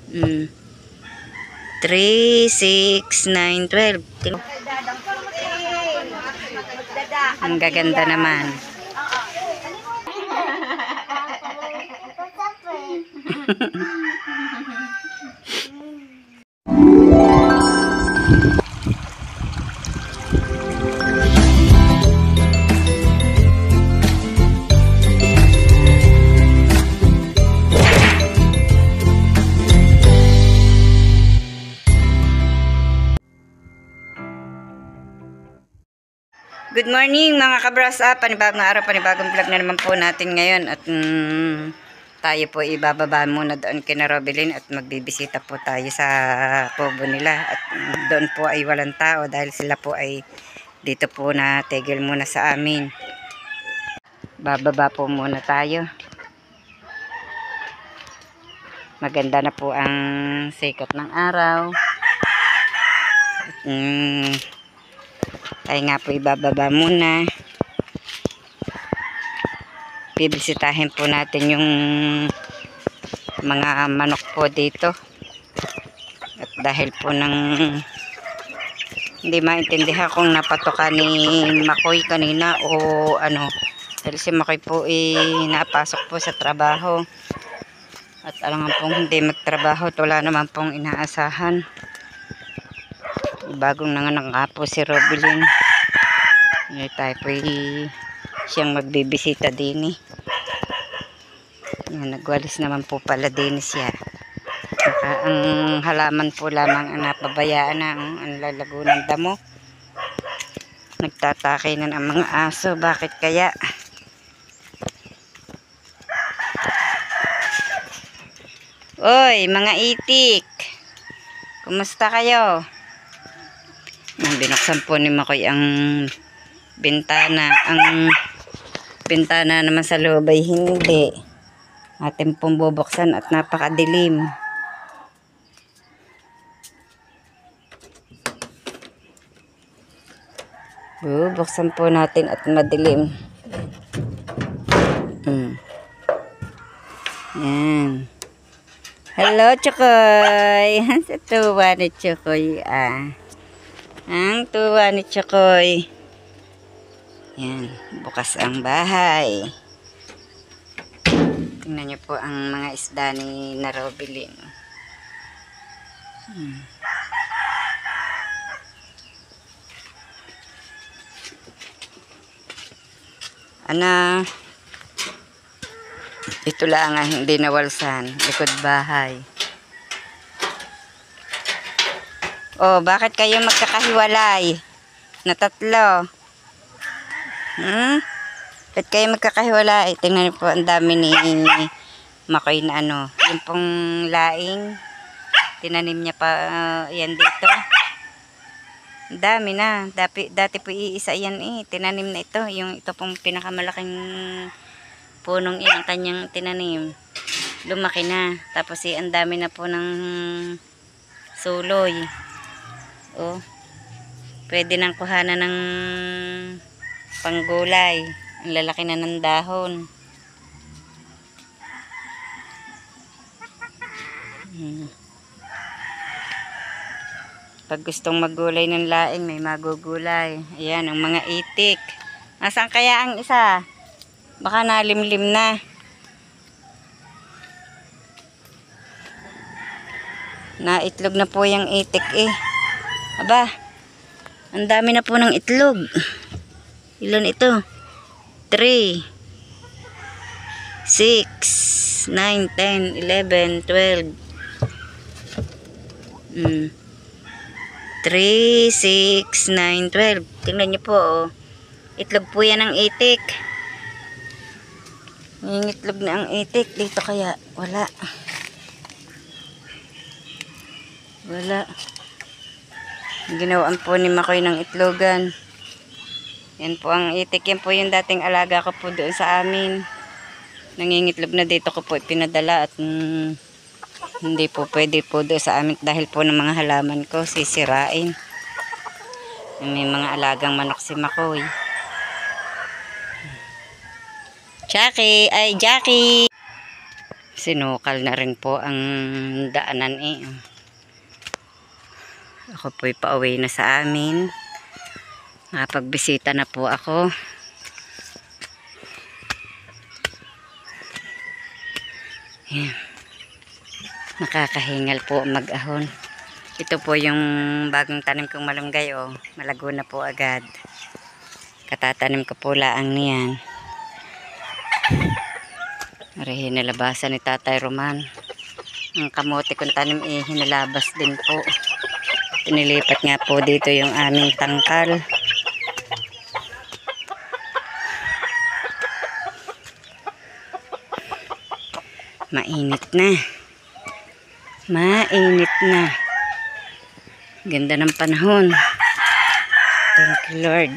3, 6, 9, 12. Ang gaganda naman. Good morning mga kabros. Panibagong araw, panibagong vlog na naman po natin ngayon. At tayo po ibababa muna doon kina Robelyn at magbibisita po tayo sa kubo nila. At doon po ay walang tao dahil sila po ay dito po na tigil muna sa amin. Bababa po muna tayo. Maganda na po ang sikat ng araw. At, tayo nga po ibababa muna. Bibisitahin po natin yung mga manok po dito. At dahil po hindi maintindihan kung napatoka ni Makoy kanina o ano. Dahil si Makoy po napasok po sa trabaho. At alangan pong hindi magtrabaho at wala naman pong inaasahan. Bagong nanganak nga po si Robelyn. Tayo po siyang magbibisita din. Nagwalis naman po pala din siya. Ang halaman po lamang ang napabayaan na ang lalago ng damo. Nagtatake na ang mga aso. Bakit kaya? Oy, mga itik. Kumusta kayo? Binuksan po ni Makoy ang bintana. Ang bintana naman sa loob ay hindi. Atin pong bubuksan at napakadilim. Bubuksan po natin at madilim. Yan. Hello, Chokoy. Sa tuwa ni Chokoy. Ang tuwa ni Chokoy. Yan. Bukas ang bahay. Tingnan niyo po ang mga isda ni Robelyn. Ito lang ang hindi nawalsan. Likod bahay. Oh, bakit kayo magkakahiwalay? Na tatlo. Bakit kayo magkakahiwalay? Tingnan niyo po, ang dami ni Makoy na yung pong laing. Tinanim niya pa yan dito. Ang dami na. Dati po iisa yan Tinanim na ito. Ito pong pinakamalaking punong ang kanyang tinanim. Lumaki na. Tapos ang dami na po ng suloy. Oh. Pwede nang kuhanan ng panggulay. Ang lalaki na ng dahon. Pag gustong maggulay ng laing, may magugulay. Ayan, ang mga itik. Nasaan kaya ang isa? Baka nalimlim na. Naitlog na po yung itik Aba, ang dami na po ng itlog. Ilan ito? 3, 6, 9, 10, 11, 12. 3, 6, 9, 12. Tingnan niyo po, itlog po yan ng itik. Yung itlog na ang itik. Dito kaya, wala. Wala. Ginawaan po ni Makoy ng itlogan. Yan po ang itik. Yan po yung dating alaga ko po doon sa amin. Nangingitlog na dito ko po pinadala at hindi po pwede po doon sa amin dahil po ng mga halaman ko sisirain. May mga alagang manok si Makoy. Jackie! Sinukal na rin po ang daanan eh. Ako po'y pauwi na sa amin. Nakapagbisita na po ako. Yan. Nakakahingal po mag-ahon. Ito po yung bagong tanim kong malunggay. Oh. Malago na po agad. Katatanim ko po laang niyan. Marihin nalabasan ni Tatay Roman. Ang kamote kong tanim hinalabas din po. Pinilipat nga po dito yung aming tangkal. Mainit na. Mainit na. Ganda ng panahon. Thank you, Lord.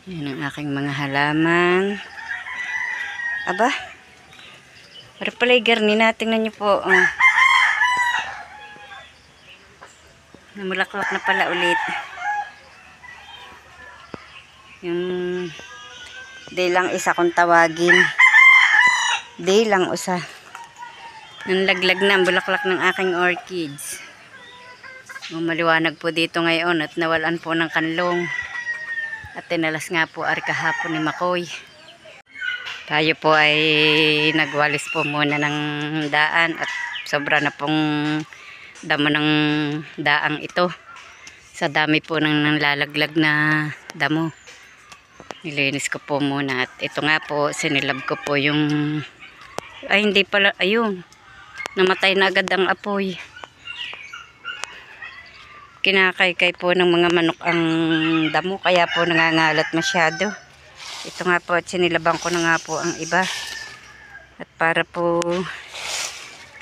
Yan ang aking mga halaman. Aba. Para pala i-garni natin. Tingnan nyo po. Oh. Namulaklak na pala ulit. Yung day lang isa kung tawagin. Day lang usa. Nanlaglag na ang bulaklak ng aking orchids. Maliwanag po dito ngayon at nawalan po ng kanlong. At tinalas nga po kahapon ni Makoy. Tayo po ay nagwalis po muna ng daan at sobra na pong damo ng daang ito. Sa dami po ng nanlalaglag na damo. Nilinis ko po muna at ito nga po sinilab ko po yung hindi pala, ayun, namatay na agad ang apoy. Kinakaykay po ng mga manok ang damo kaya po nangangalat masyado. Ito nga po at sinilaban ko na nga po ang iba. At para po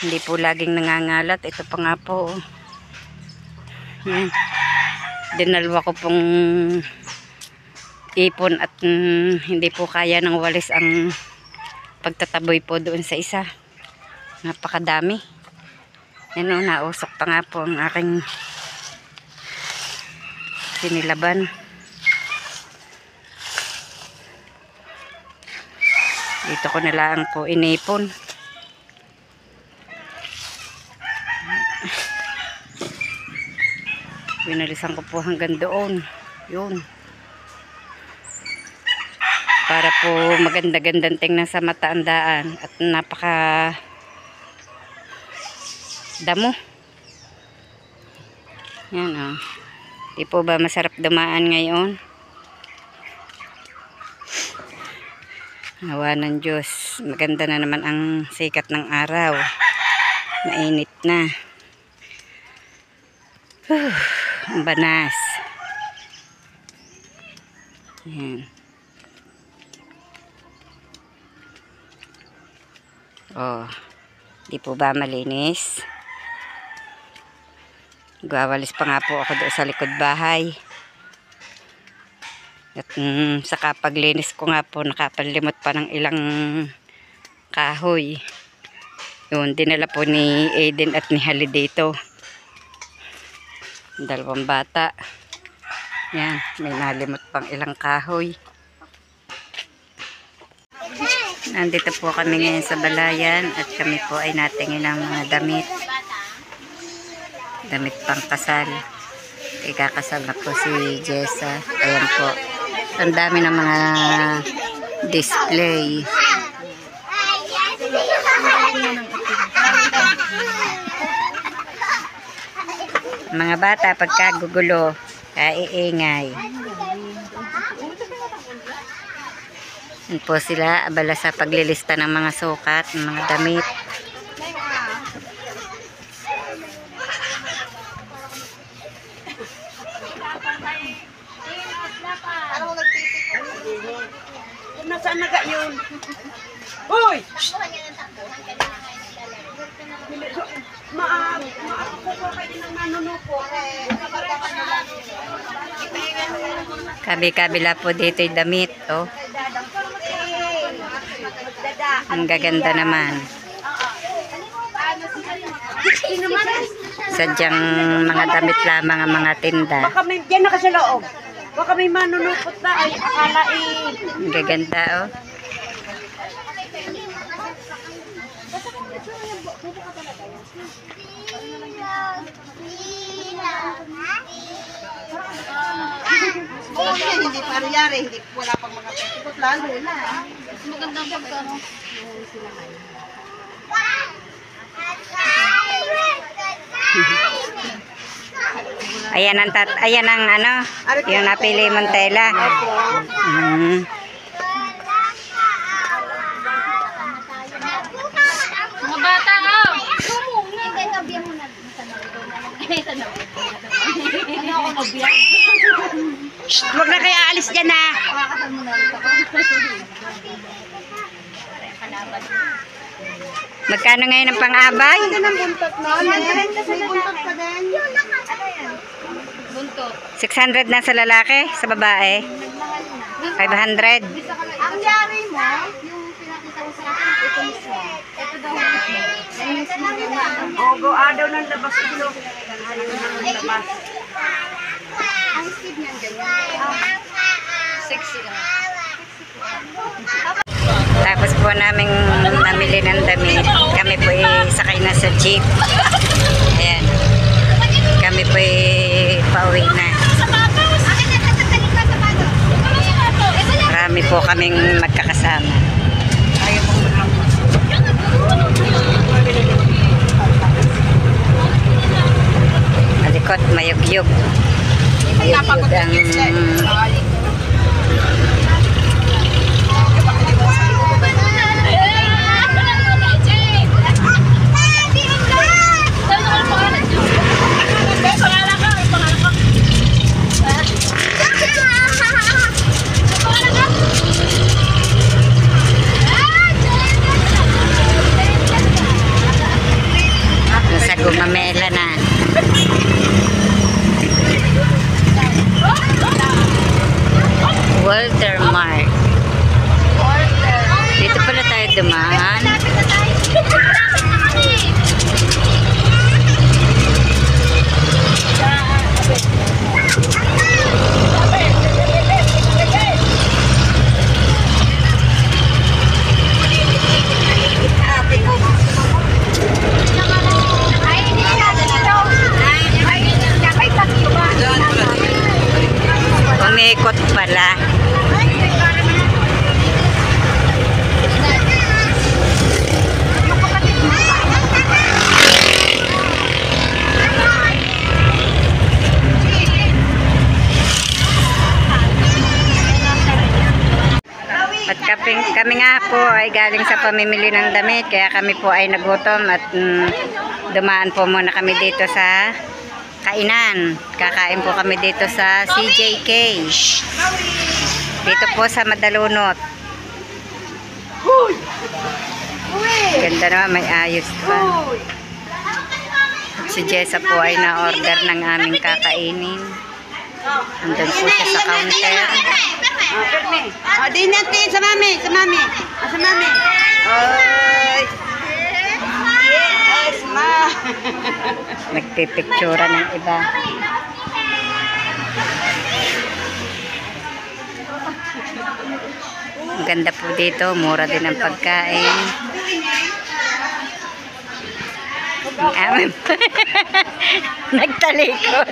hindi po laging nangangalat, ito pa nga po. Yan. Dinalwa ko pong ipon at hindi po kaya ng walis ang pagtataboy po doon sa isa. Napakadami. Yan o, nausok pa nga po ang aking sinilaban. Dito ko na lang po inipon. Binalisan ko po hanggang doon. Yun. Para po maganda-gandang tingnan sa mata ang daan. At napaka damo. Yan o. Di po ba masarap dumaan ngayon? Awa ng Diyos. Maganda na naman ang sikat ng araw. Mainit na. Ang banas. Yan. Oh. Di po ba malinis? Gawalis pa nga po ako doon sa likod bahay. At saka paglinis ko nga po, nakapalimot pa ng ilang kahoy. Yun, dinala po ni Aiden at ni Hallie dito. Dalawang bata. Yan, may nalimot pang ilang kahoy. Nandito po kami ngayon sa balayan at kami po ay natingin ng mga damit. Damit pang kasal. Ikakasal na po si Jessa. Ayan po. Ang dami ng mga display. Mga bata pagkagugulo, kaiingay. Yan po sila abala sa paglilista ng mga sukat, ng mga damit. Nasaan na ka yun? Hoy! Kabi-kabila po dito yung damit. Oh. Ang gaganda naman. Sadyang mga damit lamang ang mga tinda. Baka may, diyan na ka sa loob. Baka may manunupot na ay akala Ang gaganda oh. hindi paryari, hindi wala pang mga petikot lalo na. Magandang pagkano. Ayan ang ayan ang ano, yung napili mong tela. Mm. Mga bata, oh! Huwag na kayo aalis dyan na. Magkano ngayon ang pang-abay? Ang buntot na. May buntot ka din. Buntot. 600 na sa lalaki, sa babae. 500. Ang yari mo, yung pinakita ko sa akin, ito mismo. Ito daw mismo. Go daw ng labas ilo. Ng labas. Ang speed niyan ganyan. Sexy ka. Tapos po naming namili ng damit. Kami po sakay na sa jeep. Ayan. Kami po pauwi na. Marami po kaming magkakasama. Malikot, mayugyug. Mayugyug ang... Nasa gumamela na. Walter Mark. Dito pala tayo dumaan. Umikot pala. At kami nga po ay galing sa pamimili ng damit, kaya kami po ay nagutom at dumaan po muna kami dito sa kainan. Kakain po kami dito sa CJK. Dito po sa Madalunot. Ganda naman, may ayos pa. At si Jessa po ay na-order ng aming kakainin. Andun po siya sa counter. Di natin sa mami, sa mami. Sa mami. Ay. Yes, ma. Nagpipictura ng iba. Ang ganda po dito, mura din ang pagkain. Ang amin po. Nagtalikod.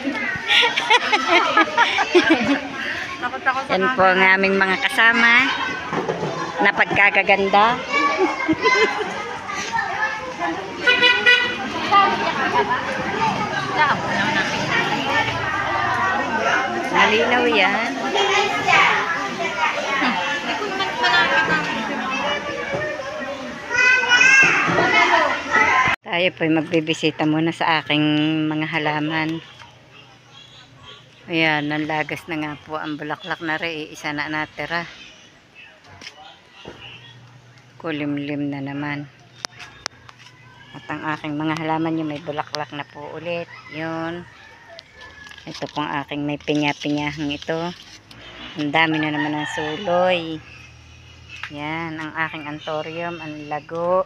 Yan po ang aming mga kasama na pagkagaganda. Malinaw yan. Tayo po ay magbibisita muna sa aking mga halaman. Ayan, nanlagas na nga po ang bulaklak na rin. Isa na natira. Kulimlim na naman. At ang aking mga halaman yung may bulaklak na po ulit. Yun. Ito pong aking may pinya-pinyahang ito. Ang dami na naman ng suloy. Yan, ang aking anthurium, ang lago.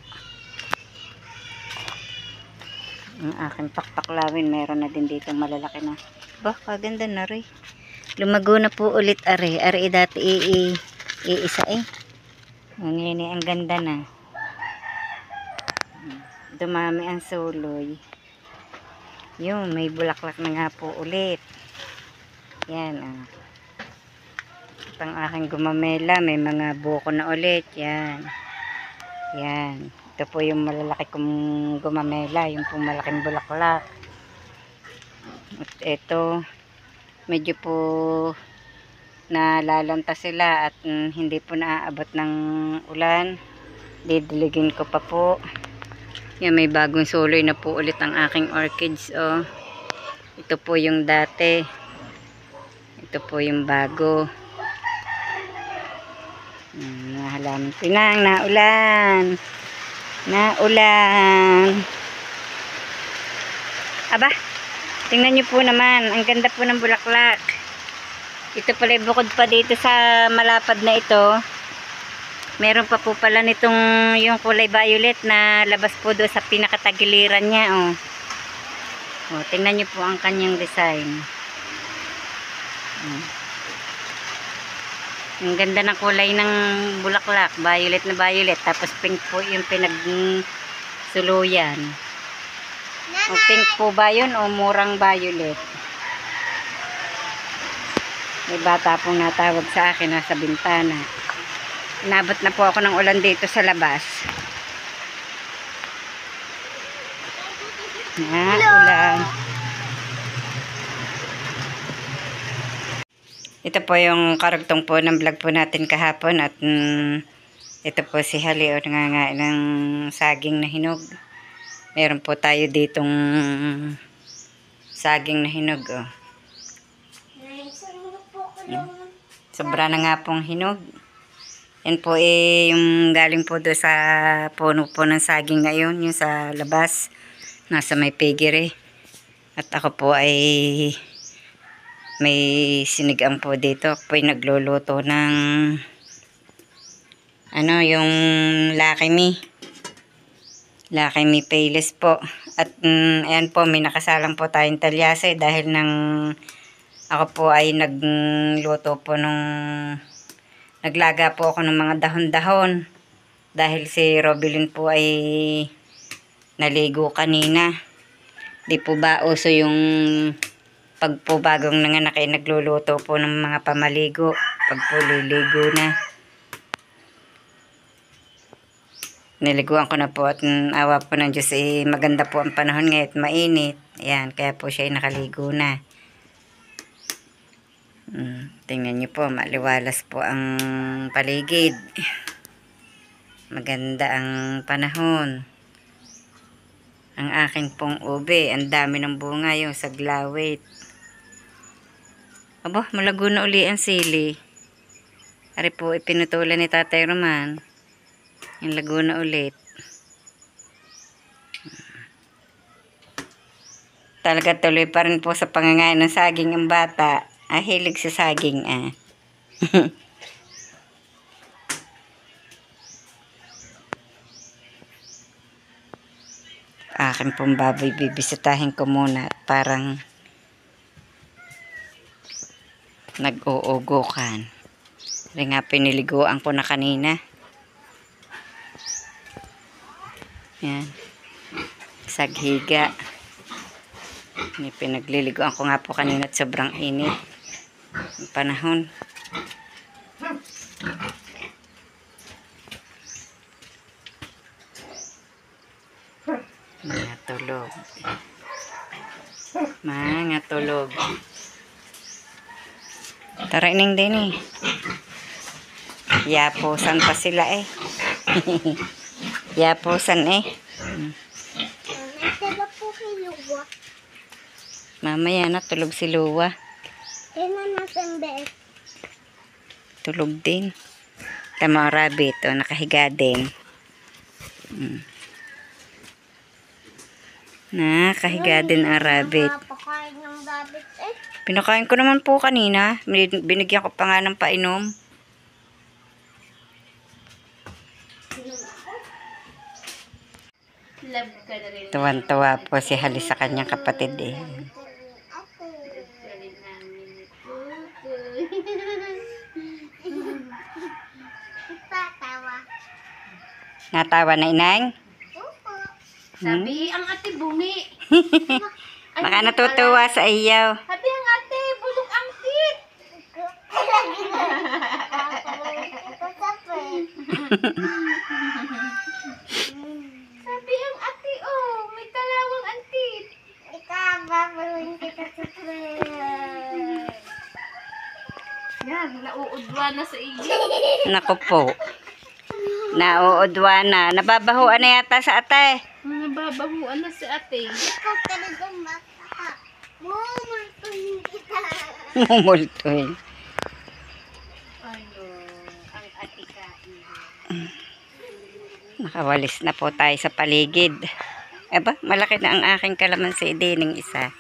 Ang aking pakpaklawin, meron na din dito malalaki na. Bah, kaganda na rin. Lumago na po ulit are. Are dati iisa eh. Ngayon ang ganda na. Dumami ang suloy. Yun, may bulaklak na nga po ulit. Yan ah. At ang aking gumamela, may mga buko na ulit. Yan. Yan. Ito po yung malalaki kong gumamela. Yung pong malaking bulaklak. At ito, medyo po nalalanta sila at hindi po naaabot ng ulan. Didiligin ko pa po. Yan, may bagong suloy na po ulit ang aking orchids. Oh. Ito po yung dati. Ito po yung bago. Halaman pinang naulan. Naulan. Aba, tingnan nyo po naman. Ang ganda po ng bulaklak. Ito pala bukod pa dito sa malapad na ito. Meron pa po pala nitong yung kulay violet na labas po doon sa pinakatagiliran niya. Oh. Oh, tingnan nyo po ang kanyang design. Ang ganda ng kulay ng bulaklak. Violet na violet. Tapos pink po yung pinagsuluyan. O pink po ba yun o murang violet? May bata pong natawag sa akin nasa bintana. Inabot na po ako ng ulan dito sa labas. Ulan. Ito po yung karugtong po ng vlog po natin kahapon at ito po si Hali o nangangain ng saging na hinog. Meron po tayo ditong saging na hinog. Oh. Sobra na nga pong hinog. Yan po yung galing po doon sa puno po ng saging ngayon, yung sa labas, nasa may piggery. At ako po ay may sinigang po dito. Ako po ay nagluluto ng yung Lucky Me. Lucky Me Payless po. At ayan po, may nakasalang po tayong talyase dahil ako po ay nagluto po naglaga po ako ng mga dahon-dahon dahil si Robilyn po ay naligo kanina. Di po ba uso yung pag po bagong nanganak ay nagluluto po ng mga pamaligo pag po liligo na. Niliguan ko na po at awa po ng Diyos maganda po ang panahon ngayon at mainit. Ayan, kaya po siya ay nakaligo na. Tingnan niyo po, maliwalas po ang paligid. Maganda ang panahon. Ang akin pong ube, ang dami ng bunga yung saglawit. Aba, malago na uli ang sili. Ari po, ipinutulan ni Tatay Roman. Yung lago na ulit. Talaga tuloy pa rin po sa pangangain ng saging ang bata. Hilig sa saging Akin pong baboy, bibisitahin ko muna at parang nag-uugukan. Rin nga piniliguan ko na kanina. Yan. Saghiga. Pinagliliguan ko nga po kanina at sobrang init. Ang panahon. Mga tulog. Mga tulog. Tara ining din Yaposan pa sila Yaposan Mamaya na tulog si Luwa. Tulog din. Tama rabbit nakahiga din. Nakahiga din ang rabbit. Pinakain ko naman po kanina. Binigyan ko pa nga ng painom. love ka na rin. Tuwan-tuwa po si Halis sa kanyang kapatid eh. Love ka rin namin ni Tutoy. Natawa na inang? Sabi, ang ate bungi. Baka natutuwa sa iyo. Sabi ang ate, bulok ang tit. Sabi ang ate, oh, may kalawang ang tit. Yan, nauudwa na sa iyo. Naku po. Nauudwa na. Nababahuan na yata sa ate. Nababahuan na si ate. Mumultoy. Ayun, ang ate kain. Nakawalis na po tayo sa paligid. Aba, malaki na ang aking kalamansi din ng isa.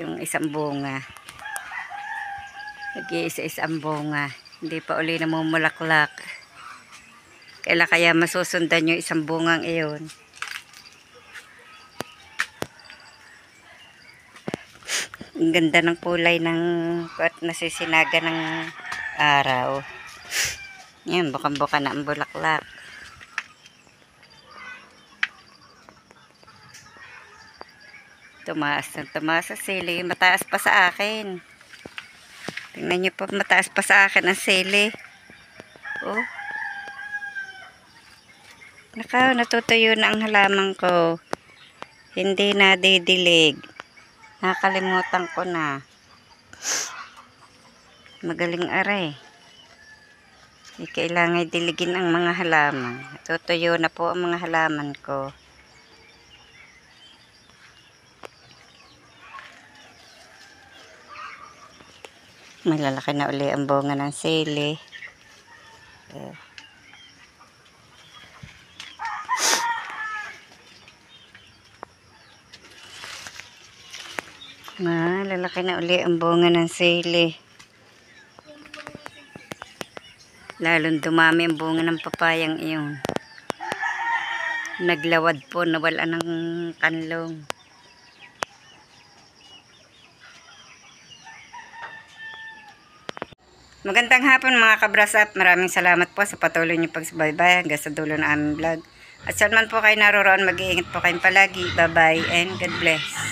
Yung isang bunga. Nag-iisa-isang bunga. Hindi pa uli namumulaklak. Kailan kaya masusundan yung isang bungang iyon? Ang ganda ng kulay ng at nasisinaga ng araw. Yan, bukang-buka na ang bulaklak. Tumaas na tumaas sa sili. Mataas pa sa akin. Tingnan nyo po, mataas pa sa akin ang sili. Oh. Nakaw, natutuyo na ang halaman ko. Hindi na didilig. Nakalimutan ko na. Magaling aray. Hindi kailangan diligin ang mga halaman. Natutuyo na po ang mga halaman ko. Malalaki na uli ang bunga ng sili. Malalaki na uli ang bunga ng sili. Lalong dumami ang bunga ng papayang iyon. Naglawad po, nawala ng kanlong. Magandang hapon mga kabrasap. Maraming salamat po sa patuloy niyo pagsubaybay hanggang sa dulo ng aming vlog. At saan man po kayo naroroon, mag-iingat po kayong palagi. Bye-bye and God bless.